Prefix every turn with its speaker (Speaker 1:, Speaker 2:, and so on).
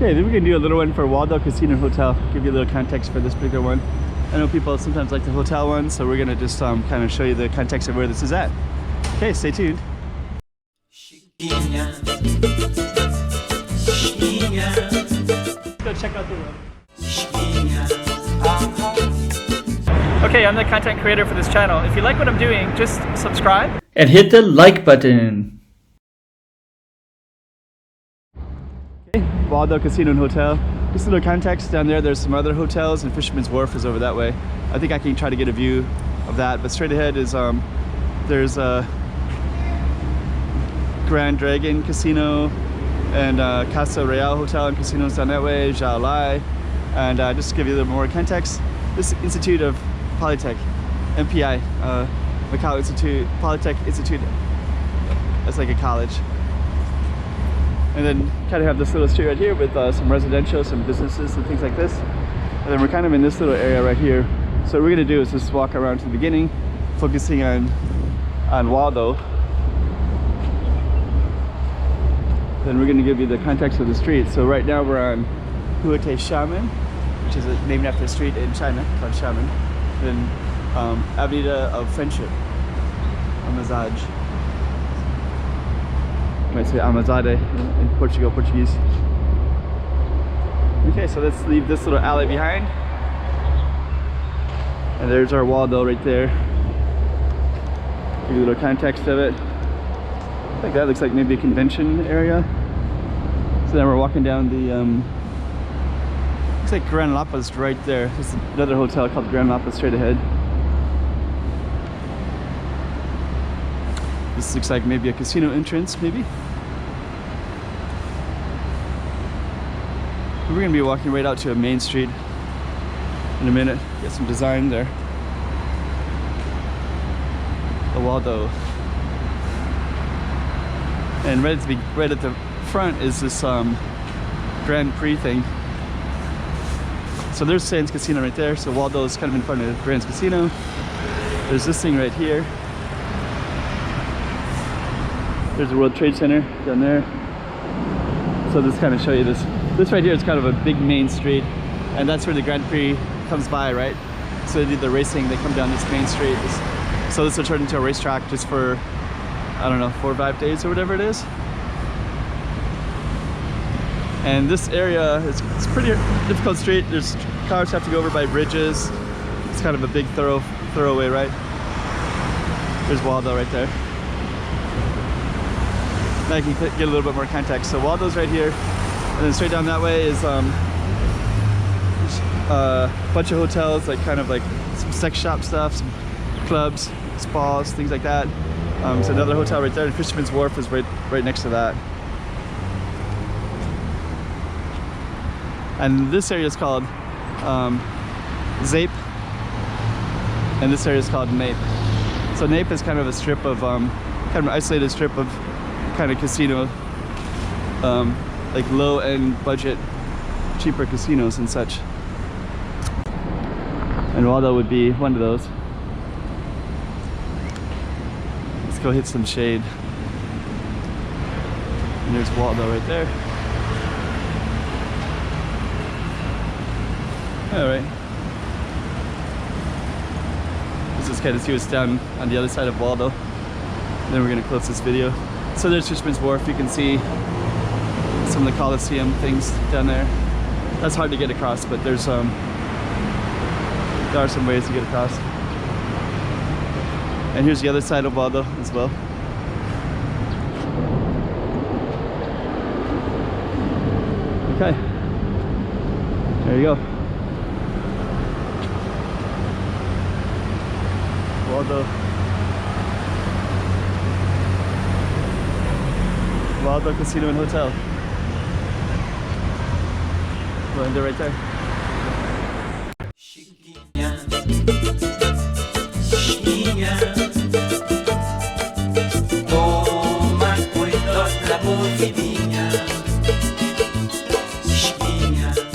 Speaker 1: Okay, then we can do a little one for Waldo Casino Hotel. Give you a little context for this bigger one. I know people sometimes like the hotel one, so we're gonna just kind of show you the context of where this is at. Okay, stay tuned. Go check out the room. Okay, I'm the content creator for this channel. If you like what I'm doing, just subscribe and hit the like button. Okay, Waldo Casino and Hotel. Just a little context down there. There's some other hotels, and Fisherman's Wharf is over that way. I think I can try to get a view of that, but straight ahead is there's a Grand Dragon Casino and Casa Real Hotel and casinos down that way, Zhao Lai. And just to give you a little more context, this Institute of Polytech, MPI, Macau Institute, Polytech Institute, that's like a college. And then kind of have this little street right here with some residential, some businesses and things like this. And then we're kind of in this little area right here. So what we're gonna do is just walk around to the beginning, focusing on Waldo. Then we're gonna give you the context of the street. So right now we're on Huate Xiamen, which is named after a street in China called Xiamen. Then Avenida of Friendship, Amizade. You might say Amizade in Portuguese. Okay, so let's leave this little alley behind. And there's our Waldo right there. Give you a little context of it. I think that looks like maybe a convention area. So then we're walking down the looks like Grand Lapas right there. There's another hotel called Grand Lapas straight ahead. This looks like maybe a casino entrance, maybe. We're gonna be walking right out to a main street in a minute. Get some design there. The Waldo. And right at the front is this Grand Prix thing. So there's Sands Casino right there. So Waldo is kind of in front of Grand's Casino. There's this thing right here. There's the World Trade Center down there. So this kind of show you this. This right here is kind of a big main street, and that's where the Grand Prix comes by, right? So they do the racing, they come down this main street. So this will turn into a racetrack just for, I don't know, 4 or 5 days or whatever it is. And this area is it's pretty difficult street. There's cars have to go over by bridges. It's kind of a big thoroughway, right? There's Waldo right there. Now you can get a little bit more context. So Waldo's right here, and then straight down that way is a bunch of hotels, like kind of like some sex shop stuff, some clubs, spas, things like that. So another hotel right there, and Fisherman's Wharf is right next to that. And this area is called Zape, and this area is called Nape. So Nape is kind of a strip of, kind of an isolated strip of kind of casino, like low-end budget, cheaper casinos and such. And Waldo would be one of those. Let's go hit some shade. And there's Waldo right there. All right. Let's just kind of see what's down on the other side of Waldo. Then we're gonna close this video. So there's Fisherman's Wharf. You can see some of the Coliseum things down there. That's hard to get across, but there are some ways to get across. And here's the other side of Waldo as well. Okay, there you go. Waldo Casino and Hotel. We'll end it right there.